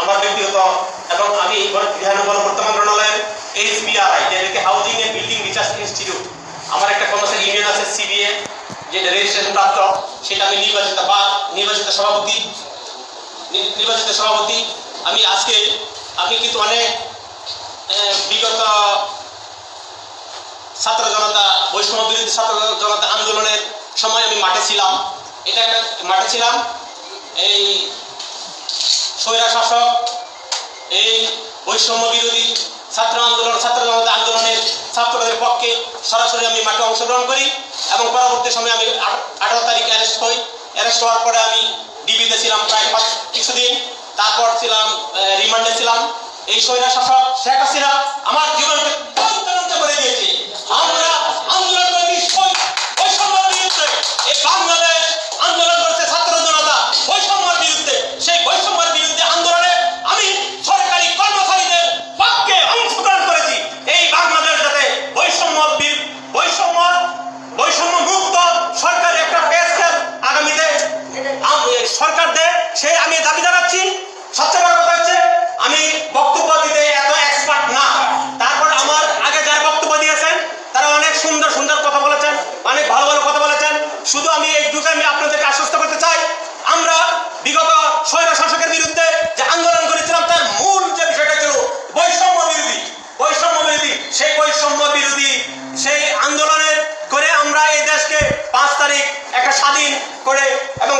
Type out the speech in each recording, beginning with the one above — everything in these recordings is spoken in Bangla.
আমার ব্যক্তিগত এবং আমি গৃহায়ন গণপূর্ত মন্ত্রণালয়ের HBRI যেটাকে housing and building research institute, আমার একটা কর্মচারী ইউনিয়ন আছে CBA যেটা রেজিস্ট্রেশন প্রাপ্ত, সেটা আমি নির্বাচিত সভাপতি। আমি আজকে আমি কিন্তু অনেক বিগত ছাত্র জনতা বৈষম্য বিরোধী ছাত্র জনতা আন্দোলনের সময় আমি মাঠে ছিলাম। এই স্বৈরা শাসক এই বৈষম্য বিরোধী ছাত্র জনতা আন্দোলনের ছাত্রদের পক্ষে সরাসরি আমি মাঠে অংশগ্রহণ করি এবং পরবর্তী সময়ে আমি 18 তারিখ অ্যারেস্ট হই। অ্যারেস্ট হওয়ার পরে আমি ডিবিতে ছিলাম প্রায় কিছুদিন, তারপর ছিলাম রিমান্ডে ছিলাম। এই স্বৈরা শাসক শেখ হাসিনা আমার জীবনকে তছনছ করে দিয়েছে। আমরা আন্দোলন করেছি বৈষম্যের বিরুদ্ধে, এই বাংলাদেশ আন্দোলন করেছে ছাত্র জনতা বৈষম্যের বিরুদ্ধে। সেই বৈষম্যের বিরুদ্ধে আন্দোলনে আমি সরকারি কর্মচারীদের পক্ষে অংশগ্রহণ করেছি। এই বাংলাদেশ যাতে বৈষম্য মুক্ত সরকারি একটা পে স্কেল আগামীতে সরকার দেয়, সেই আমি দাবি জানাচ্ছি। সবচেয়ে বড় কথা হচ্ছে আমি বক্তব্য দিতে এত এক্সপার্ট না, তারপর আমার আগে যারা বক্তব্য দিয়েছেন তারা অনেক সুন্দর সুন্দর কথা বলেছেন, অনেক ভালো ভালো কথা বলেছেন। শুধু আমি এইটুকু আমি আপনাদেরকে আশ্বস্ত করতে চাই, আমরা বিগত স্বৈর শাসকের বিরুদ্ধে যে আন্দোলন করেছিলাম তার মূল যে বিষয়টা ছিল বৈষম্য বিরোধী। সেই বৈষম্য বিরোধী সেই আন্দোলনের করে আমরা এই দেশকে 5 তারিখ একটা স্বাধীন করে এবং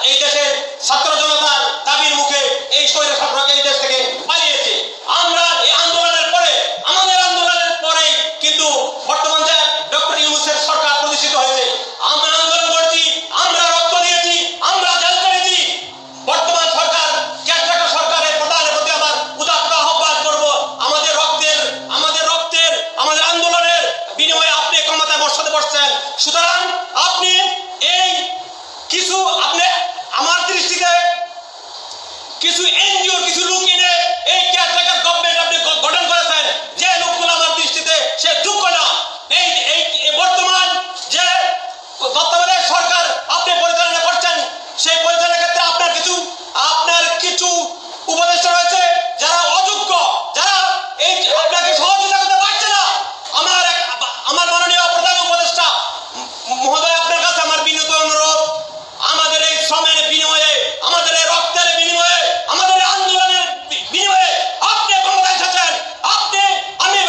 এই দেশের ছাত্র জনতার দাবির মুখে এই স্বৈর শাসক এই দেশ থেকে পালিয়েছে। আমরা এই আন্দোলনের পরে আমাদের আন্দোলনের পরেই কিন্তু বর্তমান যে ডক্টর ইউনূসের সরকার প্রতিষ্ঠিত হয়েছে। আমরা আন্দোলন করছি, আমরা রক্ত দিয়েছি, আমরা জেল কেটেছি। বর্তমান সরকার কেন্দ্রীয় সরকারের প্রধানের প্রতি আমার উদাত্ত আহ্বান করব, আমাদের আন্দোলনের বিনিময়ে আপনি ক্ষমতায় বসছেন, সুতরাং আপনি আমার দৃষ্টিতে কিছু এনজিও কিছু লোক এনে এই কেয়ারটেকার গভর্নমেন্ট আপনি গঠন করেছেন, যে লোকগুলো আমার দৃষ্টিতে সে যোগ্য না। এই বর্তমান যে তত্ত্বাবধায়ক সরকার আপনি পরিচালনা করছেন, সেই পরিচালনার ক্ষেত্রে আপনার কিছু উপদেষ্টা রয়েছে যারা অযোগ্য, যারা এই আপনাকে সহযোগিতা করতে পারছে না। আমার মাননীয় প্রধান উপদেষ্টা মহোদয়, আপনার কাছে আমার বিনীত অনুরোধ, আমাদের এই শ্রমের বিনিময়ে, আমাদের এই রক্তের বিনিময়ে, আমাদের আন্দোলনের বিনিময়ে আপনি ক্ষমতায় এসেছেন। আমি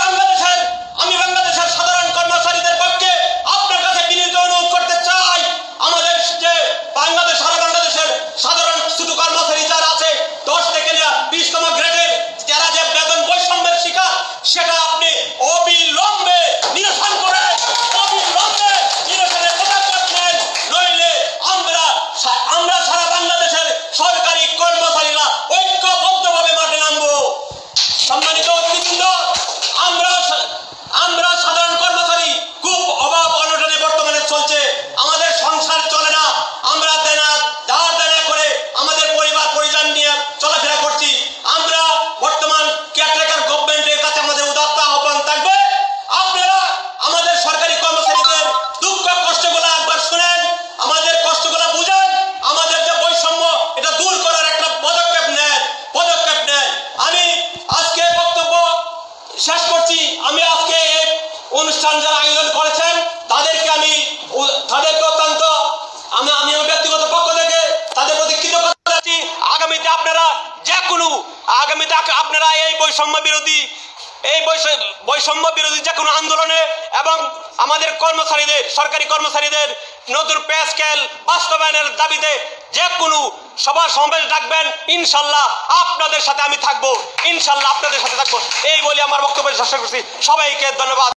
বাংলাদেশের সাধারণ কর্মচারীদের পক্ষে আপনার কাছে বিনীত অনুরোধ করতে চাই, আমাদের যে সারা বাংলাদেশের সাধারণ ছোট কর্মচারী যারা আছে 10 থেকে 20তম গ্রেডের যারা যে বেতন বৈষম্যের শিকার, সেটা আপনি অবিলম্বে নিরসন করেন, নিরসনের পদক্ষেপ নেন, নইলে আমরা সারা বাংলাদেশের সরকারি কর্মচারীরা ঐক্যবদ্ধভাবে মাঠে নামবো। সম্মানিত অতিথিবৃন্দ, আমরা সাধারণ কর্মচারী খুব অভাব অনটনে বর্তমানে চলছে, আমাদের সংসার চলে না, আমরা ধার দেনা করে আমাদের পরিবার পরিজন নিয়ে চলাফেরা করছি। আমরা বর্তমান কেয়ারটেকার গভর্নমেন্টের কাছে আমাদের উদাত্ত আহ্বান থাকবে, আপনারা আমাদের সরকারি কর্মচারীদের দুঃখ কষ্টগুলো একবার শুনেন, আমাদের কষ্টগুলো বুঝেন, আমাদের যে বৈষম্য এটা দূর করার একটা পদক্ষেপ নেন। আমি আজকে বক্তব্য শেষ করছি। আমি আজকে এই অনুষ্ঠান যারা আয়োজন করেছেন তাদেরকে অত্যন্ত আমি ব্যক্তিগত পক্ষ থেকে তাদের প্রতি কৃতজ্ঞতা জানাচ্ছি। আগামীতে আপনারা এই বৈষম্য বিরোধী যে কোনো আন্দোলনে এবং আমাদের সরকারি কর্মচারীদের নতুন পে স্কেল বাস্তবায়নের দাবিতে যে কোনো সভা সমাবেশ ডাকবেন, ইনশাল্লাহ আপনাদের সাথে আমি থাকবো, এই বলে আমার বক্তব্য শেষ করছি। সবাইকে ধন্যবাদ।